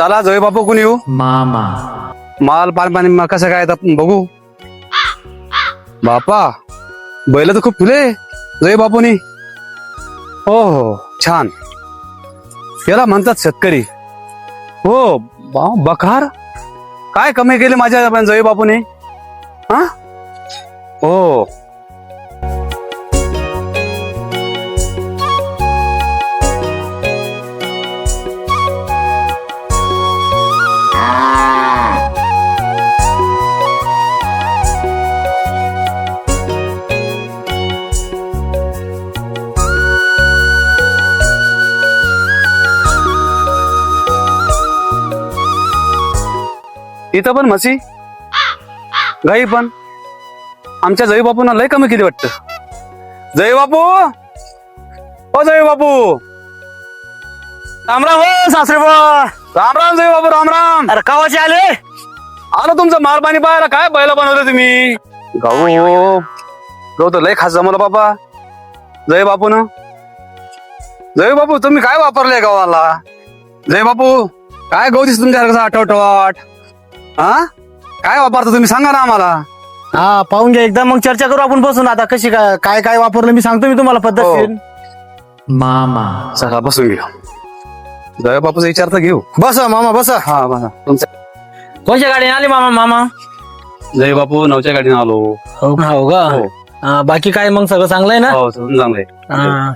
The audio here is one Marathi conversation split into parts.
चला जय बापू कोणी येऊ मामा माल पाणी कसं काय आपण बघू. बापा बैल तर खूप फुले जय बापूनी. हो हो छान. याला म्हणतात शेतकरी. हो बखार काय कमी केले माझ्या जय बापूने. हा हो इथं पण म्हशी गाई पण आमच्या जय बापूंना लय कमी केली वाटतं. जय बापू हो जय बापू. राम राम हो सासरे बुवा. राम राम जय बापू राम राम. अरे कावाचे आले. आलो तुमचं माल पाणी पाहायला. काय बैल बनवलं तुम्ही. गहू गहू तर लय खास जमवलं बाबा जय बापू न. जय बापू तुम्ही काय वापरले गव्हाला. जय बापू काय गहू दिसत तुमच्या कसं आठवटवाट. हा काय वापरता तुम्ही सांगा ना आम्हाला. हा पाहून घ्या एकदा मग चर्चा करू आपण बसून. आता कशी काय काय वापरलं मी सांगतो मी तुम्हाला पद्धतशीर. मामा चला बसून घेऊ. जय बापूचा विचार तर घेऊ. बसा मामा बसा. हा बसा तुमच्या. कोणत्या गाडीने आले मामा. मामा जय बापू नवच्या गाडीने आलो. हो का हो. हा, बाकी काय मग सगळं चांगलं आहे ना. हो चांगलंय. हा.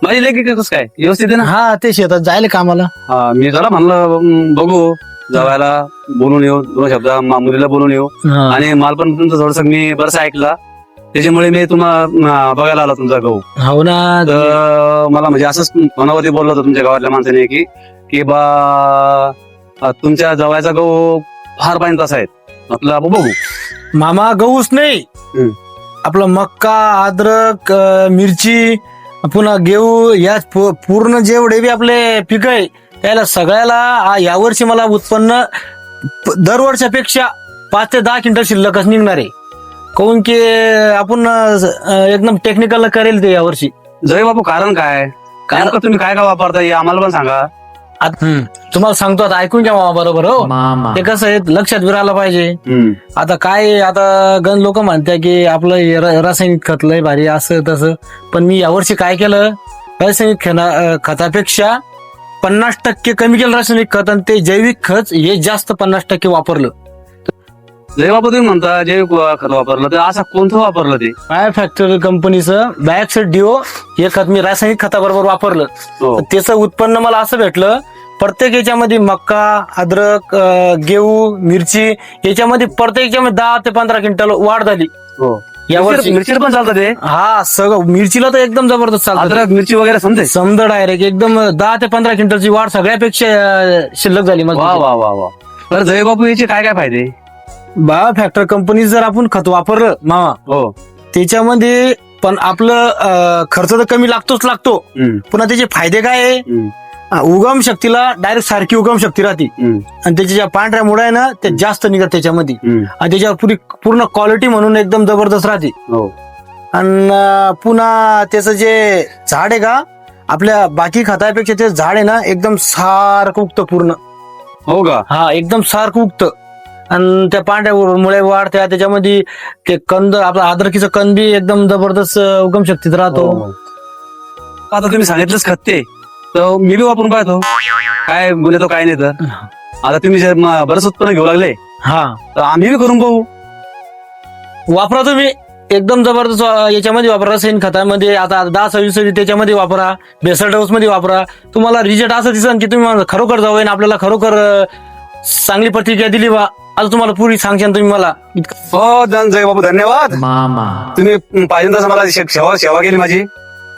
माझी लेखी कसं काय व्यवस्थित आहे ना. हा ते शेतात जायला कामाला. हा मी जरा म्हणलं बघू जावायला बोलून येऊ. दोन शब्द मुलीला बोलून येऊ. हा. आणि माल पण तुमचं थोडस मी बरंच ऐकला त्याच्यामुळे मी तुम्हाला बघायला आला तुमचा गहू. हो ना. तर मला म्हणजे असंच मनावरती बोललं होतं तुमच्या गावातल्या माणसाने की बा तुमच्या जवळचा गहू फार पाणी तसा आहे. आपलं आपण बघू. मामा गहूच नाही आपलं मक्का अद्रक मिरची पुन्हा गेहू या पूर्ण जेवढे बी आपले पीक आहे त्याला सगळ्याला यावर्षी मला उत्पन्न दरवर्षापेक्षा 5 ते 10 क्विंटल शिल्लकच निघणार आहे. काऊन की आपण एकदम टेक्निकल करेल ते यावर्षी. जय बापू कारण काय कारण तुम्ही काय काय वापरता हे आम्हाला पण सांगा. तुम्हाला सांगतो आता ऐकून घ्या मामा बरोबर. हो मामा ते कसं आहे लक्षात बी राहायला पाहिजे. आता काय आता गण लोक म्हणतात की आपलं हे रासायनिक खत लय भारी असं तसं. पण मी यावर्षी काय केलं रासायनिक खतापेक्षा 50% कमी केलं रासायनिक खत आणि ते जैविक खत हे जास्त 50% वापरलं. जय बापू तुम्ही म्हणता जैविक खत वापरलं तर असं कोणतं वापरलं ते. बायो फॅक्टरी कंपनीचं बायोक्साइड डिओ हे खत मी रासायनिक खताबरोबर वापरलं. हो. त्याचं उत्पन्न मला असं भेटलं प्रत्येक याच्यामध्ये मक्का अद्रक गेहू मिरची याच्यामध्ये प्रत्येक याच्यामध्ये 10 ते 15 क्विंटल वाढ झाली हो यावर्षी. मिरची पण चालतं ते. हा सगळं मिरचीला तर एकदम जबरदस्त चालतं. अद्रक मिरची वगैरे समजे समजा डायरेक्ट एकदम 10 ते 15 क्विंटलची वाढ सगळ्यापेक्षा शिल्लक झाली. मग वा वा वा वा. तर जय बापू याचे काय काय फायदे. बायो फॅक्टर कंपनी जर आपण खत वापरलं मामा हो त्याच्यामध्ये पण आपलं खर्च तर कमी लागतोच लागतो. पुन्हा त्याचे फायदे काय आहे उगम शक्तीला डायरेक्ट सारखी उगम शक्ती राहते आणि त्याच्या ज्या पांढऱ्या मुळा आहे ना ते जास्त निघत त्याच्यामध्ये आणि त्याच्या पूर्ण क्वालिटी म्हणून एकदम जबरदस्त राहते. हो आणि पुन्हा त्याचं जे झाड आहे का आपल्या बाकी खतापेक्षा ते झाड आहे ना एकदम सारखं उगतं पूर्ण. हो का. हा एकदम सारखं उगतं आणि त्या पांढऱ्या मुळे वाढत्या त्याच्यामध्ये ते कंद आपला अद्रकीचं कंद बी एकदम जबरदस्त उगम शक्तीत राहतो. आता तुम्ही सांगितलंच खत ते तर मी बी वापरून पाहतो काय बोलतो काय नाही. तर आता तुम्ही जर बरंच उत्पन्न घेऊ लागले हा तर आम्ही बी करून पाहू. वापरा तुम्ही एकदम जबरदस्त याच्यामध्ये वापरा. रासायनिक खतामध्ये आता 10-26 त्याच्यामध्ये वापरा. बेसल डोस मध्ये वापरा. तुम्हाला रिझल्ट असं दिसन की तुम्ही खरोखर जाऊन आपल्याला खरोखर चांगली प्रतिक्रिया दिली बा. आता तुम्हाला पुरी सांगशान तुम्ही मला. हो जय बापू धन्यवाद. मामा तुम्ही पाहिजे तसं मला सेवा केली माझी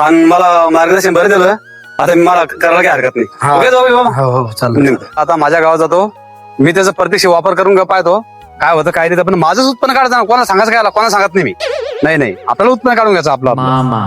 आणि मला मार्गदर्शन बरं दिलं. आता मला करायला काही हरकत नाही. ओके जाऊ बाबा. हो चालेल. आता माझ्या गावात जातो मी त्याचा प्रत्यक्ष वापर करून पाहतो काय होतं काय नाही. पण माझंच उत्पन्न काढायचं कोणाला सांगायचं काय कोणाला सांगत नाही मी. नाही आपल्याला उत्पन्न काढून घ्यायचं आपलं. मामा